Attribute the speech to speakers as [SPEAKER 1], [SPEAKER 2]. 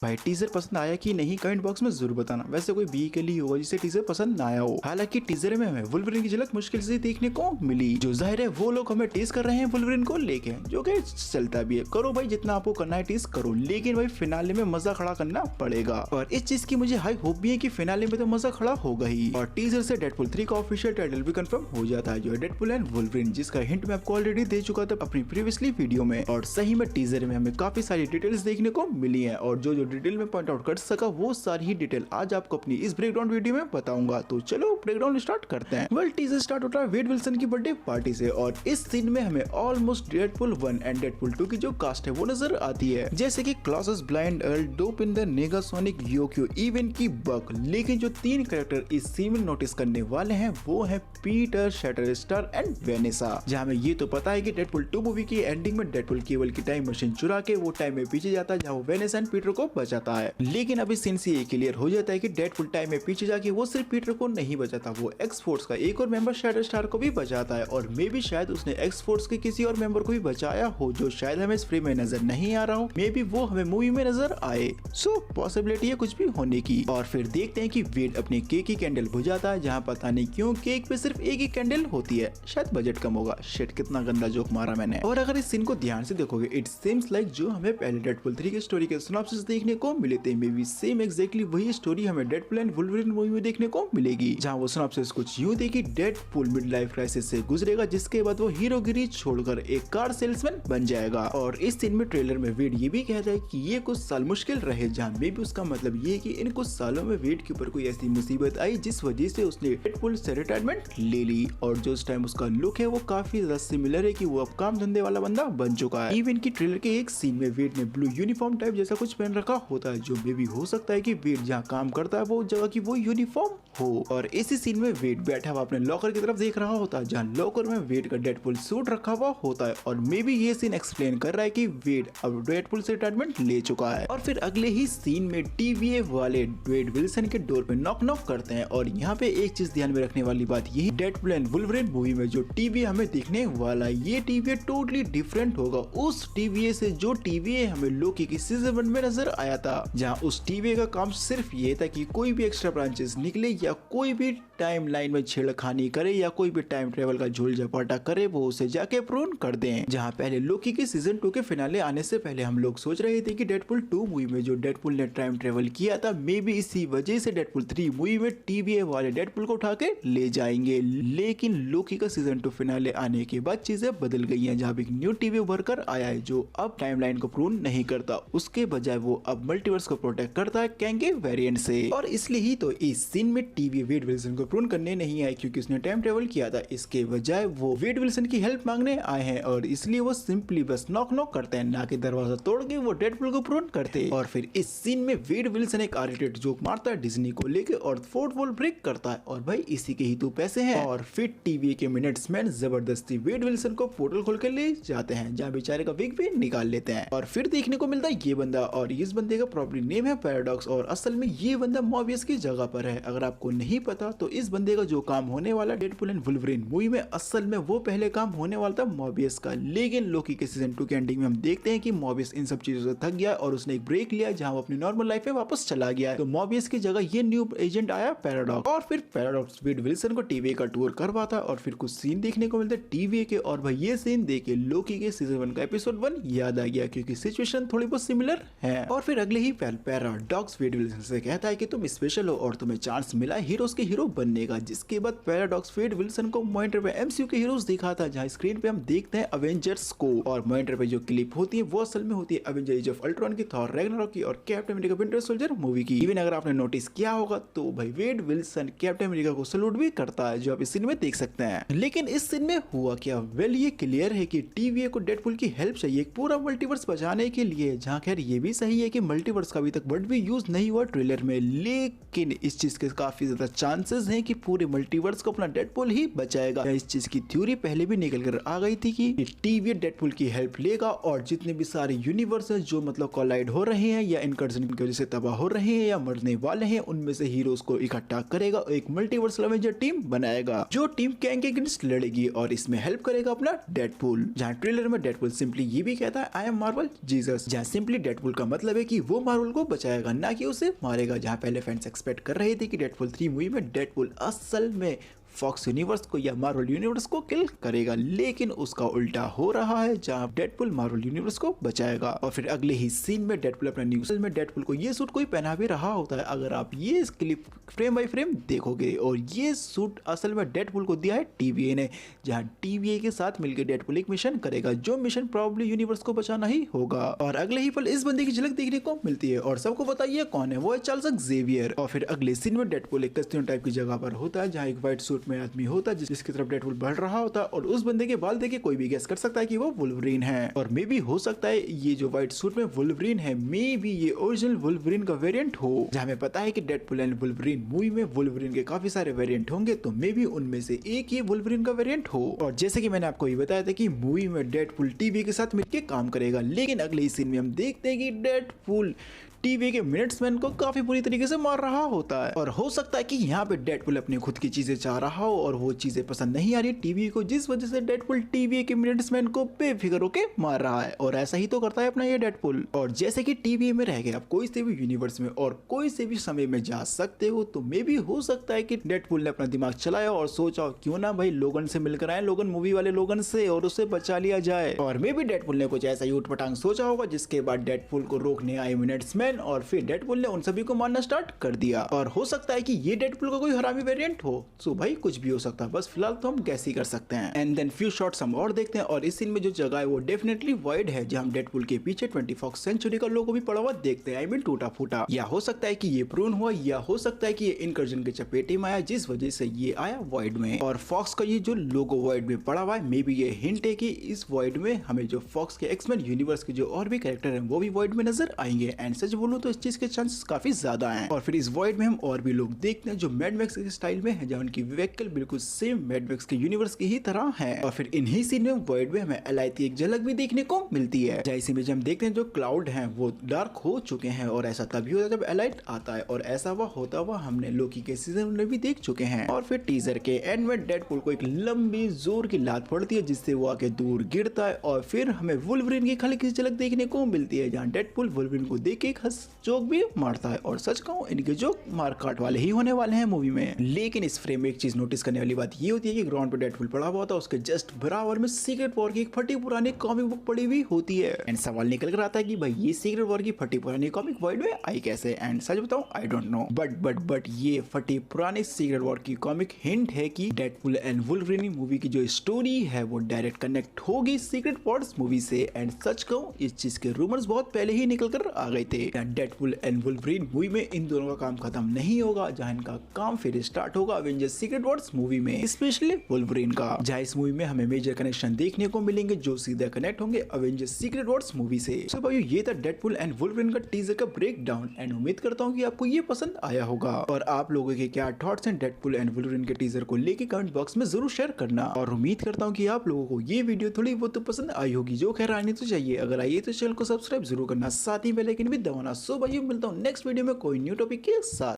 [SPEAKER 1] भाई टीजर पसंद आया कि नहीं कमेंट बॉक्स में जरूर बताना। वैसे कोई वीकली होगा जिसे टीजर पसंद ना आया हो। हालांकि टीजर में हमें वुल्वरिन की झलक मुश्किल से देखने को मिली, जो जाहिर है वो लोग हमें टीज कर रहे हैं वुल्वरिन को लेके, जो कि चलता भी है। करो भाई जितना आपको करना है टीज करो, लेकिन भाई फिनाले में मजा खड़ा करना पड़ेगा। और इस चीज की मुझे हाई होप भी है कि फिनाले में तो मजा खड़ा होगा ही। और टीजर से डेडपुल 3 का ऑफिशियल टाइटल भी कंफर्म हो जाता है, जो है डेडपुल एंड वुल्वरिन, जिसका हिंट मैं आपको ऑलरेडी दे चुका था अपनी प्रीवियसली वीडियो में। और सही में टीजर में हमें काफी सारी डिटेल्स देखने को मिली है, और जो डिटेल में पॉइंट आउट कर सका वो सारी ही डिटेल आज आपको अपनी इस ब्रेकडाउन वीडियो में बताऊंगा। तो चलो ब्रेकडाउन स्टार्ट करते हैं। वेल टीजर स्टार्ट होता है वेड विल्सन की बर्थडे पार्टी से, और इस सीन में हमें ऑलमोस्ट डेडपुल 1 एंड डेडपुल 2 की जो कास्ट है वो नजर आती है, जैसे कि क्लॉसस ब्लाइंड अर्ल, डोपिंदर, नेगासोनिक, योक्यो, इवन की बक। लेकिन जो 3 कैरेक्टर इस सीन में नोटिस करने वाले हैं वो है पीटर, शैटरस्टर एंड वेनेसा। जहां हमें ये तो पता है कि डेडपुल 2 मूवी की एंडिंग में डेडपुल केवल की टाइम मशीन चुरा के वो टाइम में पीछे जाता है, जहां वो वेनेसा एंड पीटर को बचाता है। लेकिन अभी सीन से ये क्लियर हो जाता है कि डेडपुल टाइम में पीछे जाके वो सिर्फ पीटर को नहीं बचाता, वो एक्स फोर्स का एक और मेंबर शैटरस्टार को भी बचाता है। और मे भी शायद उसने एक्स फोर्स के किसी और मेंबर को भी बचाया हो, जो शायद हमें इस फ्रेम में नजर नहीं आ रहा हो। मे भी वो हमें मूवी में नजर आए। सो पॉसिबिलिटी है कुछ भी होने की। और फिर देखते हैं कि वेड अपने केक की कैंडल बुझाता है, जहाँ पता नहीं क्यों केक पे सिर्फ एक ही कैंडल होती है। शायद बजट कम होगा। शिट, कितना गंदा जोक मारा मैंने। और अगर इस सीन को ध्यान से देखोगे, इट सीम्स लाइक जो हमें पहले डेडपुल 3 की स्टोरी के सिनॉप्सिस देखने को मिले थे, मे बी सेम एग्जैक्टली वही स्टोरी हमें डेडपुल एंड वुल्वरिन मूवी में देखने को मिलेगी, जहां वो सिनॉप्सिस कुछ यूं थी कि डेडपुल मिड लाइफ क्राइसिस से गुजरेगा, जिसके बाद वो हीरोगिरी छोड़कर एक कार सेल्समैन बन जाएगा। और इस सीन में ट्रेलर में वेड ये भी कहता है कि ये कुछ साल मुश्किल रहे, जहां मे भी उसका मतलब ये है कि इन कुछ सालों में वेड के ऊपर कोई ऐसी मुसीबत आई जिस वजह से उसने डेडपुल से रिटायरमेंट ले ली। और जो उस टाइम उसका लुक है वो काफी ज्यादा सिमिलर है कि वो अब काम धंधे वाला बंदा बन चुका है। इवन की ट्रेलर के एक सीन में वेड ने ब्लू यूनिफॉर्म टाइप जैसा कुछ पहन रखा होता है, जो मे भी हो सकता है कि वेड जहाँ काम करता है वो जगह की वो यूनिफॉर्म हो। और इसी सीन में वेड बैठा हुआ अपने लॉकर की तरफ देख रहा होता है, जहाँ लॉकर में वेड का डेडपुल सूट रखा हुआ होता है। और मे भी ये सीन एक्सप्लेन कर रहा है कि वेड अब डेडपुल से रिटायरमेंट ले चुका है। और फिर अगले ही सीन में टीवीए वाले वेड विल्सन के डोर पे नॉक नॉक करते हैं। और यहाँ पे एक चीज ध्यान में रखने वाली बात यही, डेडपुल एंड वुल्वरिन मूवी में जो टीवीए हमें देखने वाला है, ये टीवीए टोटली डिफरेंट होगा उस टीवीए से जो टीवीए हमें लोकी की सीजन 1 में नजर आया था, जहाँ उस टीवीए का काम सिर्फ ये था कि कोई भी एक्स्ट्रा ब्रांचेस निकले या कोई भी टाइम लाइन में छेड़खानी करे या कोई भी टाइम ट्रेवल का झोल झपाटा करे, वो उसे जाके प्रून कर दें। जहाँ पहले लोकी की सीजन 2 के फिनाले आने से पहले हम लोग सोच रहे थे कि डेडपुल 2 मूवी में जो डेडपुल ने टाइम ट्रेवल किया था, मे बी इसी वजह से डेडपुल 3 मूवी में टीवीए वाले डेडपुल को उठा के ले जाएंगे। लेकिन लोकी का सीजन 2 फिनाले आने के बाद चीजें बदल गई हैं, जहाँ एक न्यू टीवी उभर कर आया है जो अब टाइमलाइन को प्रून नहीं करता, उसके बजाय वो अब मल्टीवर्स को प्रोटेक्ट करता है कैंगे वेरिएंट से। और इसलिए ही तो इस सीन में टीवी वेड विल्सन को प्रून करने नहीं आए, क्योंकि उसने टाइम ट्रेवल किया था। इसके बजाय वो वेड विल्सन की हेल्प मांगने आए हैं, और इसलिए वो सिंपली बस नॉक नॉक करते हैं, ना कि दरवाजा तोड़ के वो डेडपुल को प्रून करते। और फिर इस सीन में वेड विल्सन एक आर-रेटेड जोक मारता है डिज्नी को लेके और फोर्थ वॉल ब्रेक करता है, और भाई इसी के ही तो पैसे हैं। और फिर टीवी के मिनट्समैन जबरदस्ती वेड विल्सन को पोर्टल खोल के ले जाते हैं, जहाँ बेचारे का विग भी निकाल लेते हैं। और फिर देखने को मिलता है ये बंदा, और इस बंदे का प्रॉपर्ली नेम है पैराडॉक्स, और असल में ये बंदा मॉबियस की जगह पर है। अगर आपको नहीं पता तो इस बंदे का जो काम होने वाला डेडपुल एंड वुल्वरिन मूवी में, असल में वो पहले काम होने वाला था मॉबियस का। लेकिन लोकी के सीजन 2 के एंडिंग में हम देखते हैं कि मॉबियस इन सब चीजों से थक गया और उसने एक ब्रेक लिया, जहां वो अपनी नॉर्मल लाइफ में वापस चला गया। तो मॉबियस की जगह ये न्यू एजेंट आया पैराडॉक्स, और फिर पैराडॉक्स वेड विल्सन को टीवी का टूर करवाता, और फिर कुछ सीन देखने को मिलता है टीवी के। और भाई ये सीन देख के लोकी के सीजन 1 का एपिसोड 1 याद आ गया, क्योंकि सिचुएशन थोड़ी बहुत सिमिलर है। और फिर अगले ही पैराडॉक्स वेड विल्सन से कहता है कि तुम स्पेशल हो और तुम्हें चांस मिला हीरोज के हीरो बनने का। जिसके बाद पैराडॉक्स वेड विल्सन को मॉनिटर पे एमसीयू के हीरोज दिखाता है, जहां स्क्रीन पे हम देखते हैं अवेंजर्स को, और मॉनिटर पे जो क्लिप होती है वो असल में होती है अवेंजर एज ऑफ अल्ट्रॉन की, थॉर रैग्नारोक की, और captain America winter soldier movie की। इवन अगर आपने नोटिस किया होगा तो भाई वेड विल्सन कैप्टन अमेरिका को सैल्यूट भी करता है, जो आप इस सीन में देख सकते हैं। लेकिन इस सीन में हुआ क्या? वेल ये क्लियर है कि टीवीए को डेडपुल की हेल्प चाहिए एक पूरा मल्टीवर्स बचाने के लिए, जहां खैर ये भी सही है कि मल्टीवर्स का अभी तक वर्ड भी यूज नहीं हुआ ट्रेलर में, लेकिन इस चीज के काफी ज्यादा चांसेस हैं हैं कि पूरे मल्टीवर्स को अपना डेडपुल ही बचाएगा। इस चीज की थ्योरी पहले भी निकल कर आ गई थी कि टीवी डेडपुल की हेल्प लेगा और जितने भी सारे यूनिवर्स हैं जो मतलब कोलाइड हो रहे हैं या इनकर्जन की वजह से तबाह हो रहे हैं या मरने वाले हैं, उनमें से हीरोज को इकट्ठा करेगा, एक मल्टीवर्स एवेंजर टीम बनाएगा जो टीम कैंग के अगेंस्ट लड़ेगी और इसमें हेल्प करेगा अपना डेडपुल। जहां ट्रेलर में डेडपुल सिंपली ये भी कहता है आई एम मार्वल जीसस, जहां सिंपली डेडपुल का मतलब है कि वो मार्वल को बचाएगा ना कि उसे मारेगा। जहां पहले फैंस एक्सपेक्ट कर रहे थे कि डेडपुल 3 मूवी में डेडपुल असल में फॉक्स यूनिवर्स को या मार्वल यूनिवर्स को किल करेगा, लेकिन उसका उल्टा हो रहा है जहां डेडपुल मार्वल यूनिवर्स को बचाएगा। और फिर अगले ही सीन में डेडपुल अपना न्यूज़ में डेडपुल को ये सूट कोई पहना भी रहा होता है। अगर आप ये क्लिप फ्रेम बाय फ्रेम देखोगे, और ये सूट असल में डेडपुल को दिया है TVA ने, जहां TVA के साथ मिलकर डेडपुल एक मिशन करेगा जो मिशन प्रॉब्ली यूनिवर्स को बचाना ही होगा। और अगले ही पल इस बंदे की झलक देखने को मिलती है और सबको बताइए कौन है, वो है चार्ल्स ज़ेवियर। और फिर अगले सीन में डेडपुल एक कस्टम टाइप की जगह पर होता है जहां एक व्हाइट सूट में आदमी होता है जिसकी तरफ डेडपुल बढ़ रहा होता है, और उस बंदे के बाल देखे कोई भी गेस कर सकता है कि वो वुल्वरीन है। और मे भी हो सकता है ये जो व्हाइट सूट में वुल्वरीन है, मे भी ये ओरिजिनल वुल्वरीन का वेरिएंट हो। जहां हमें पता है कि डेडपुल एंड वुल्वरीन मूवी में वुल्वरीन के काफी सारे वेरिएंट होंगे, तो मे भी उनमें से एक ये वुल्वरीन का वेरिएंट हो। और जैसे कि मैंने आपको ये बताया था कि मूवी में डेडपुल टीवी के साथ मिलकर काम करेगा, लेकिन अगले ही सीन में हम देखते हैं कि डेडपुल टीवी के मिनट्समैन को काफी बुरी तरीके से मार रहा होता है। और हो सकता है कि यहाँ पे डेडपुल अपनी खुद की चीजें चाह रहा हो और वो चीजें पसंद नहीं आ रही टीवी को, जिस वजह से डेडपुल टीवी के मिनट्समैन को बेफिक्र होके मार रहा है। और ऐसा ही तो करता है अपना ये डेडपुल। और जैसे कि टीवी में रह गए आप कोई से भी यूनिवर्स में और कोई से भी समय में जा सकते हो, तो मे भी हो सकता है कि डेडपुल ने अपना दिमाग चलाया और सोचा क्यों ना भाई लोगन से मिलकर आए, लोगन मूवी वाले लोगन से, और उसे बचा लिया जाए। और मे भी डेडपुल ने कुछ ऐसा ही उठपटांग सोचा होगा, जिसके बाद डेडपुल को रोकने आए मिनट्समैन और फिर डेडपुल ने उन सभी को मारना स्टार्ट कर दिया। और हो सकता है कि ये डेडपुल का कोई हरामी वेरिएंट हो, सो भाई कुछ भी हो सकता है, बस फिलहाल तो हम कैसे ही कर सकते हैं। एंड देन फ्यू शॉट्स हम और देखते हैं, और इस सीन में जो जगह है वो डेफिनेटली वाइड है, जहां हम डेडपुल के पीछे 24th सेंचुरी का लोगो भी पड़ा हुआ देखते हैं, आई मीन टूटा फूटा। या हो सकता है कि ये प्रून हुआ, या हो सकता है कि ये इनकर्जन के चपेटे में आया, जिस वजह से ये आया वाइड में। और फॉक्स का ये जो लोगो वाइड में पड़ा हुआ है, मे बी ये हिंट है कि इस वाइड में हमें जो फॉक्स के एक्समैन यूनिवर्स के जो और भी कैरेक्टर हैं वो भी वाइड में नजर आएंगे। एंड सच बोलूं तो इस चीज के चांसेस काफी ज्यादा हैं। और फिर इस वॉइड में हम और भी लोग देखते हैं जो मैड मैक्स के स्टाइल में है, जहां उनकी व्हीकल बिल्कुल सेम मैड मैक्स के यूनिवर्स की ही तरह है। और फिर इन्हीं सीन में वॉइड में हमें एलाइट की एक झलक भी देखने को मिलती है। जैसे में हम देखते हैं जो क्लाउड हैं वो डार्क हो चुके हैं, और ऐसा तभी होता है जब एलाइट आता है, और ऐसा हुआ होता हुआ हमने लोकी के सीजन में भी देख चुके हैं। और फिर टीजर के एंड में डेडपुल को एक लंबी जोर की लात पड़ती है, जिससे वो आके दूर गिरता है, और फिर हमें वुल्वरीन की हल्की सी झलक देखने को मिलती है, जहाँ डेडपुल वुल्वरीन को देख के एक हंस जोक भी मारता है। और सच कहूं इनके जो मारकाट वाले ही होने वाले हैं मूवी में। लेकिन इस फ्रेम में एक चीज नोटिस करने वाली बात ये होती है कि ग्राउंड पे डेडपुल पड़ा हुआ था, उसके जस्ट बराबर में सीक्रेट वॉर की एक फटी पुरानी कॉमिक बुक पड़ी हुई होती है। एंड सवाल निकल कर आता है कि भाई ये सीक्रेट वॉर की फटी पुरानी कॉमिक वर्ल्ड में आई कैसे। एंड सच बताऊं आई डोंट नो, बट ये फटी पुरानी सीक्रेट वॉर की कॉमिक हिंट है कि डेडपुल एंड वुल्वरीन मूवी की जो स्टोरी है वो डायरेक्ट कनेक्ट होगी सीक्रेट वॉर्स मूवी से। एंड सच कहूं इस चीज के रूमर्स बहुत पहले ही निकल कर आ गए थे। डेडपुल एंड वुल्वरीन मूवी में इन दोनों का काम खत्म नहीं होगा, जहां इनका काम फिर स्टार्ट होगा अवेंजर्स सीक्रेट वॉर्स मूवी में, स्पेशली वुल्वरीन का, जहां इस मूवी में हमें मेजर कनेक्शन देखने को मिलेंगे जो सीधा कनेक्ट होंगे अवेंजर्स सीक्रेट वॉर्स मूवी से। सो भाई ये था डेडपुल एंड वुल्वरीन का टीजर का ब्रेक डाउन, एंड उम्मीद करता हूँ कि आपको ये पसंद आया होगा। और आप लोगों के क्या थॉट्स हैं डेडपुल एंड वुल्वरीन के टीजर को लेके कमेंट बॉक्स में जरूर शेयर करना। और उम्मीद करता हूँ कि आप लोगों को ये वीडियो थोड़ी बहुत तो पसंद आई होगी, जो खैर आनी तो चाहिए। अगर आई तो चैनल को सब्सक्राइब जरूर करना, साथ ही बेल आइकन भी दबाना। सो भाई मिलता हूँ नेक्स्ट वीडियो में कोई न्यू टॉपिक के साथ।